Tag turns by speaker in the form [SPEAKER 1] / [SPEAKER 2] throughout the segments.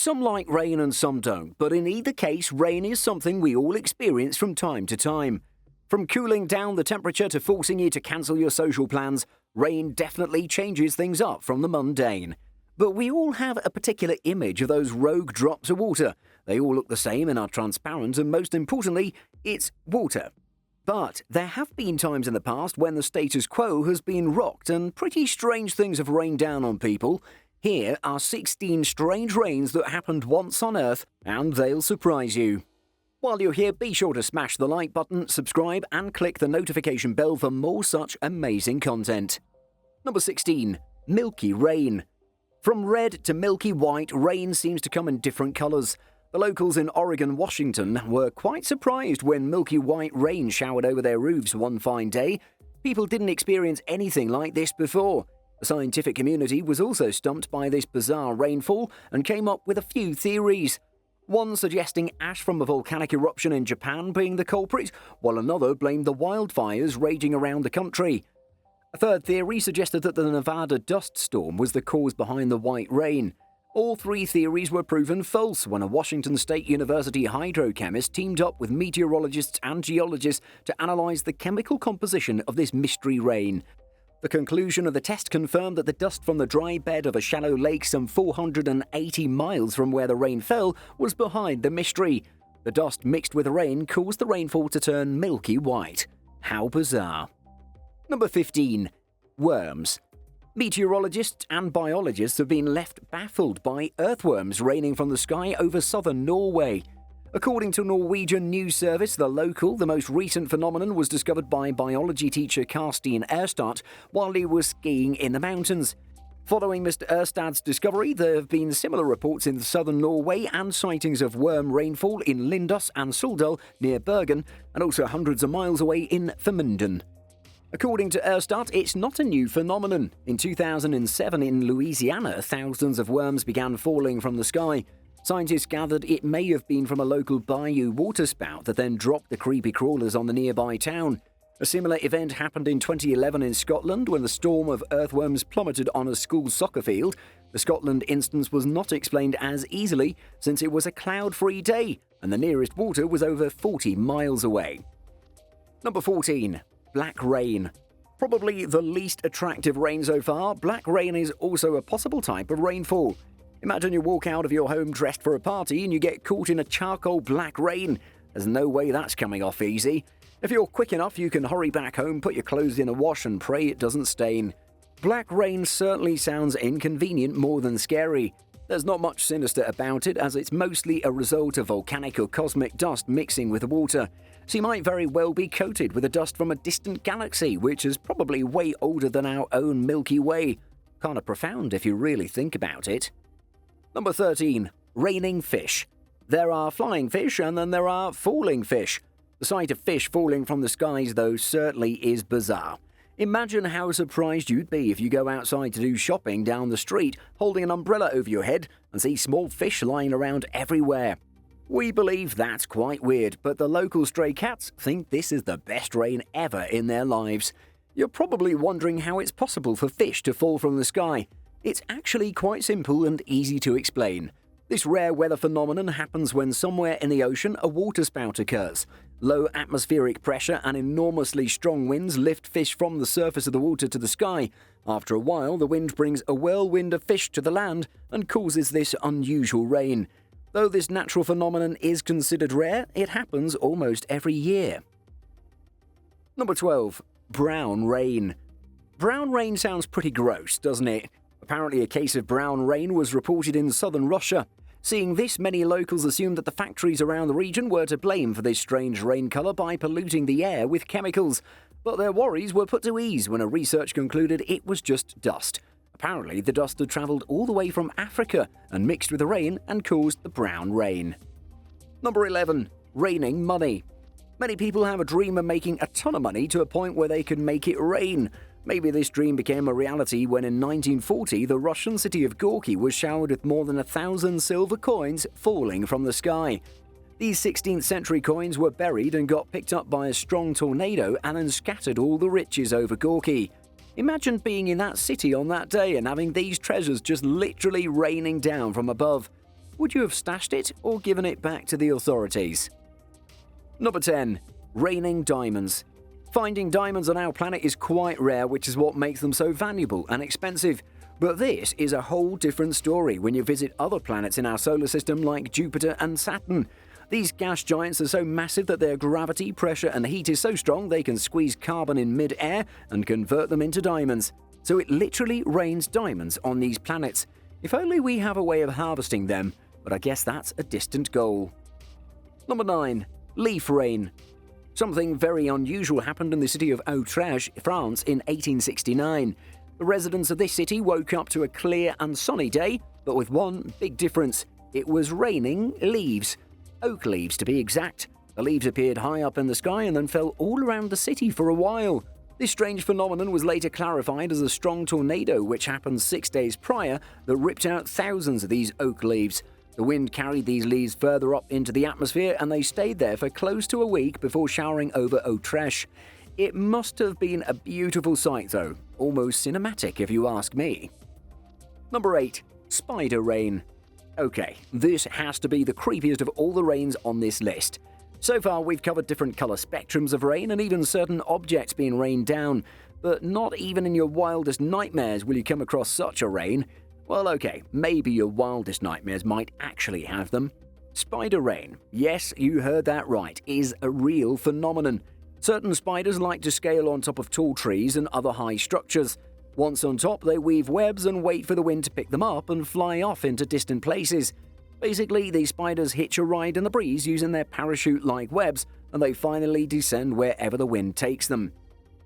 [SPEAKER 1] Some like rain and some don't, but in either case, rain is something we all experience from time to time. From cooling down the temperature to forcing you to cancel your social plans, rain definitely changes things up from the mundane. But we all have a particular image of those rogue drops of water. They all look the same and are transparent, and most importantly, it's water. But there have been times in the past when the status quo has been rocked and pretty strange things have rained down on people. Here are 16 strange rains that happened once on Earth, and they'll surprise you. While you're here, be sure to smash the like button, subscribe, and click the notification bell for more such amazing content. Number 16. Milky Rain. From red to milky white, rain seems to come in different colours. The locals in Oregon, Washington were quite surprised when milky white rain showered over their roofs one fine day. People didn't experience anything like this before. The scientific community was also stumped by this bizarre rainfall and came up with a few theories. One suggesting ash from a volcanic eruption in Japan being the culprit, while another blamed the wildfires raging around the country. A third theory suggested that the Nevada dust storm was the cause behind the white rain. All three theories were proven false when a Washington State University hydrochemist teamed up with meteorologists and geologists to analyze the chemical composition of this mystery rain. The conclusion of the test confirmed that the dust from the dry bed of a shallow lake some 480 miles from where the rain fell was behind the mystery. The dust mixed with the rain caused the rainfall to turn milky white. How bizarre. Number 15. Worms. Meteorologists and biologists have been left baffled by earthworms raining from the sky over southern Norway. According to Norwegian news service The most recent phenomenon was discovered by biology teacher Karsten Erstad while he was skiing in the mountains. Following Mr. Erstad's discovery, there have been similar reports in southern Norway and sightings of worm rainfall in Lindås and Suldal near Bergen, and also hundreds of miles away in Femundum. According to Erstad, it's not a new phenomenon. In 2007 in Louisiana, thousands of worms began falling from the sky. Scientists gathered it may have been from a local bayou waterspout that then dropped the creepy crawlers on the nearby town. A similar event happened in 2011 in Scotland when the storm of earthworms plummeted on a school soccer field. The Scotland instance was not explained as easily since it was a cloud-free day and the nearest water was over 40 miles away. Number 14. Black rain. Probably the least attractive rain so far, black rain is also a possible type of rainfall. Imagine you walk out of your home dressed for a party and you get caught in a charcoal black rain. There's no way that's coming off easy. If you're quick enough, you can hurry back home, put your clothes in a wash and pray it doesn't stain. Black rain certainly sounds inconvenient more than scary. There's not much sinister about it, as it's mostly a result of volcanic or cosmic dust mixing with the water. So you might very well be coated with the dust from a distant galaxy, which is probably way older than our own Milky Way. Kinda profound if you really think about it. Number 13. Raining fish. There are flying fish and then there are falling fish. The sight of fish falling from the skies, though, certainly is bizarre. Imagine how surprised you'd be if you go outside to do shopping down the street, holding an umbrella over your head, and see small fish lying around everywhere. We believe that's quite weird, but the local stray cats think this is the best rain ever in their lives. You're probably wondering how it's possible for fish to fall from the sky. It's actually quite simple and easy to explain. This rare weather phenomenon happens when somewhere in the ocean a waterspout occurs. Low atmospheric pressure and enormously strong winds lift fish from the surface of the water to the sky. After a while, the wind brings a whirlwind of fish to the land and causes this unusual rain. Though this natural phenomenon is considered rare, it happens almost every year. Number 12. Brown rain. Brown rain sounds pretty gross, doesn't it? Apparently a case of brown rain was reported in southern Russia. Seeing this, many locals assumed that the factories around the region were to blame for this strange rain colour by polluting the air with chemicals. But their worries were put to ease when a research concluded it was just dust. Apparently, the dust had travelled all the way from Africa and mixed with the rain and caused the brown rain. Number 11. Raining money. Many people have a dream of making a ton of money to a point where they can make it rain. Maybe this dream became a reality when in 1940 the Russian city of Gorky was showered with more than 1,000 silver coins falling from the sky. These 16th century coins were buried and got picked up by a strong tornado and then scattered all the riches over Gorky. Imagine being in that city on that day and having these treasures just literally raining down from above. Would you have stashed it or given it back to the authorities? Number 10. Raining diamonds. Finding diamonds on our planet is quite rare, which is what makes them so valuable and expensive. But this is a whole different story when you visit other planets in our solar system like Jupiter and Saturn. These gas giants are so massive that their gravity, pressure and heat is so strong they can squeeze carbon in mid-air and convert them into diamonds. So it literally rains diamonds on these planets. If only we have a way of harvesting them, but I guess that's a distant goal. Number 9. Leaf rain. Something very unusual happened in the city of Utrecht, France in 1869. The residents of this city woke up to a clear and sunny day, but with one big difference. It was raining leaves. Oak leaves, to be exact. The leaves appeared high up in the sky and then fell all around the city for a while. This strange phenomenon was later clarified as a strong tornado which happened 6 days prior that ripped out thousands of these oak leaves. The wind carried these leaves further up into the atmosphere and they stayed there for close to a week before showering over Utrecht. It must have been a beautiful sight though, almost cinematic if you ask me. Number 8. Spider rain. Okay, this has to be the creepiest of all the rains on this list. So far we've covered different colour spectrums of rain and even certain objects being rained down, but not even in your wildest nightmares will you come across such a rain. Well, okay, maybe your wildest nightmares might actually have them. Spider rain, yes, you heard that right, is a real phenomenon. Certain spiders like to scale on top of tall trees and other high structures. Once on top, they weave webs and wait for the wind to pick them up and fly off into distant places. Basically, these spiders hitch a ride in the breeze using their parachute-like webs, and they finally descend wherever the wind takes them.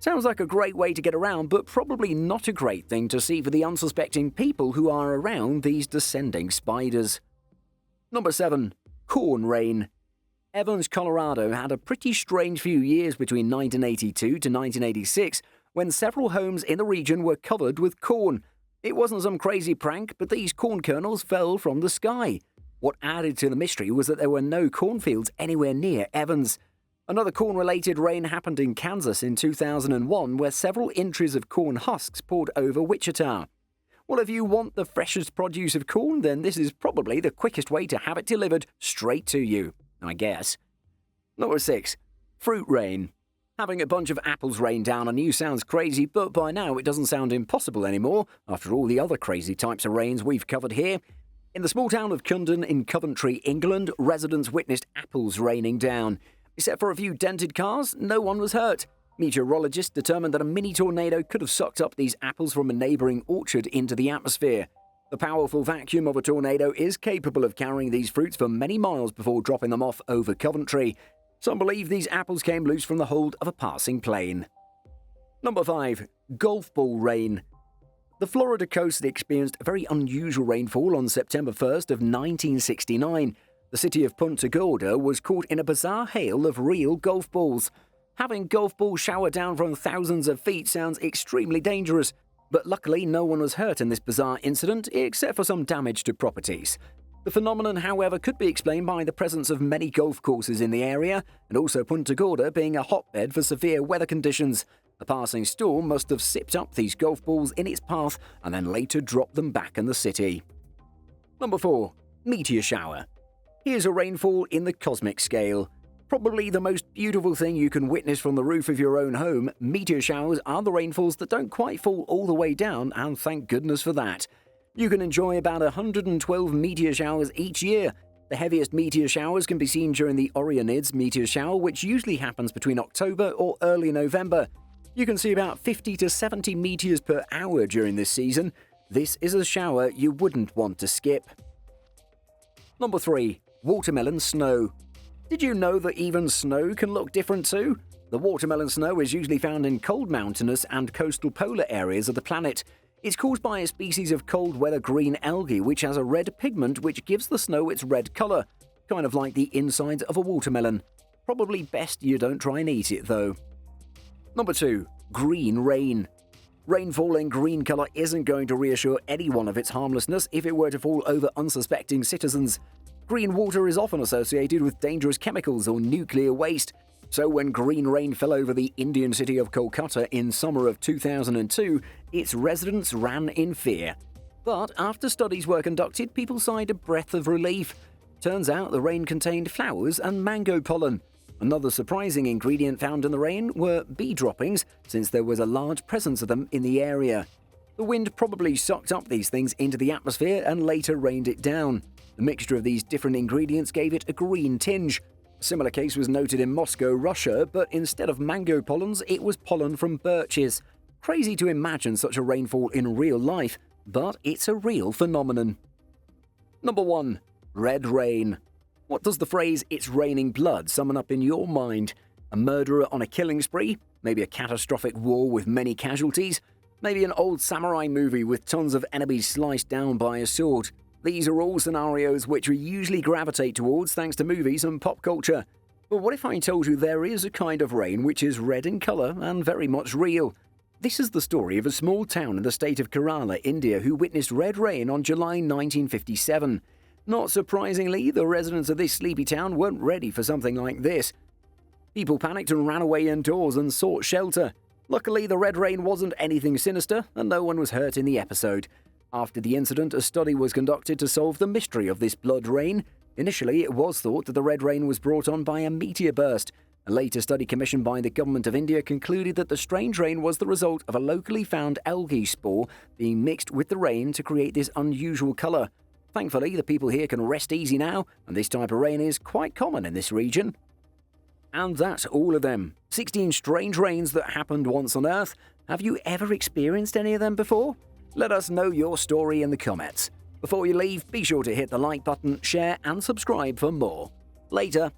[SPEAKER 1] Sounds like a great way to get around, but probably not a great thing to see for the unsuspecting people who are around these descending spiders. Number 7. Corn rain. Evans, Colorado had a pretty strange few years between 1982 to 1986 when several homes in the region were covered with corn. It wasn't some crazy prank, but these corn kernels fell from the sky. What added to the mystery was that there were no cornfields anywhere near Evans. Another corn-related rain happened in Kansas in 2001, where several inches of corn husks poured over Wichita. Well, if you want the freshest produce of corn, then this is probably the quickest way to have it delivered straight to you, I guess. Number 6. Fruit rain. Having a bunch of apples rain down on you sounds crazy, but by now it doesn't sound impossible anymore, after all the other crazy types of rains we've covered here. In the small town of Cundon in Coventry, England, residents witnessed apples raining down. Except for a few dented cars, no one was hurt. Meteorologists determined that a mini tornado could have sucked up these apples from a neighbouring orchard into the atmosphere. The powerful vacuum of a tornado is capable of carrying these fruits for many miles before dropping them off over Coventry. Some believe these apples came loose from the hold of a passing plane. Number 5. Golf ball rain. The Florida coast experienced a very unusual rainfall on September 1st of 1969. The city of Punta Gorda was caught in a bizarre hail of real golf balls. Having golf balls shower down from thousands of feet sounds extremely dangerous, but luckily no one was hurt in this bizarre incident except for some damage to properties. The phenomenon, however, could be explained by the presence of many golf courses in the area, and also Punta Gorda being a hotbed for severe weather conditions. A passing storm must have sipped up these golf balls in its path and then later dropped them back in the city. Number 4. Meteor shower. Here's a rainfall in the cosmic scale. Probably the most beautiful thing you can witness from the roof of your own home, meteor showers are the rainfalls that don't quite fall all the way down, and thank goodness for that. You can enjoy about 112 meteor showers each year. The heaviest meteor showers can be seen during the Orionids meteor shower, which usually happens between October or early November. You can see about 50 to 70 meteors per hour during this season. This is a shower you wouldn't want to skip. Number 3. Watermelon snow. Did you know that even snow can look different too? The watermelon snow is usually found in cold mountainous and coastal polar areas of the planet. It's caused by a species of cold weather green algae which has a red pigment which gives the snow its red colour, kind of like the inside of a watermelon. Probably best you don't try and eat it though. Number 2. Green rain. Rainfall in green colour isn't going to reassure anyone of its harmlessness if it were to fall over unsuspecting citizens. Green water is often associated with dangerous chemicals or nuclear waste. So when green rain fell over the Indian city of Kolkata in summer of 2002, its residents ran in fear. But after studies were conducted, people sighed a breath of relief. Turns out the rain contained flowers and mango pollen. Another surprising ingredient found in the rain were bee droppings, since there was a large presence of them in the area. The wind probably sucked up these things into the atmosphere and later rained it down. The mixture of these different ingredients gave it a green tinge. A similar case was noted in Moscow, Russia, but instead of mango pollens, it was pollen from birches. Crazy to imagine such a rainfall in real life, but it's a real phenomenon. Number 1. Red rain. What does the phrase "it's raining blood" summon up in your mind? A murderer on a killing spree? Maybe a catastrophic war with many casualties? Maybe an old samurai movie with tons of enemies sliced down by a sword? These are all scenarios which we usually gravitate towards thanks to movies and pop culture. But what if I told you there is a kind of rain which is red in colour and very much real? This is the story of a small town in the state of Kerala, India, who witnessed red rain on July 1957. Not surprisingly, the residents of this sleepy town weren't ready for something like this. People panicked and ran away indoors and sought shelter. Luckily, the red rain wasn't anything sinister, and no one was hurt in the episode. After the incident, a study was conducted to solve the mystery of this blood rain. Initially, it was thought that the red rain was brought on by a meteor burst. A later study commissioned by the government of India concluded that the strange rain was the result of a locally found algae spore being mixed with the rain to create this unusual colour. Thankfully, the people here can rest easy now, and this type of rain is quite common in this region. And that's all of them. 16 strange rains that happened once on Earth. Have you ever experienced any of them before? Let us know your story in the comments. Before you leave, be sure to hit the like button, share, and subscribe for more. Later.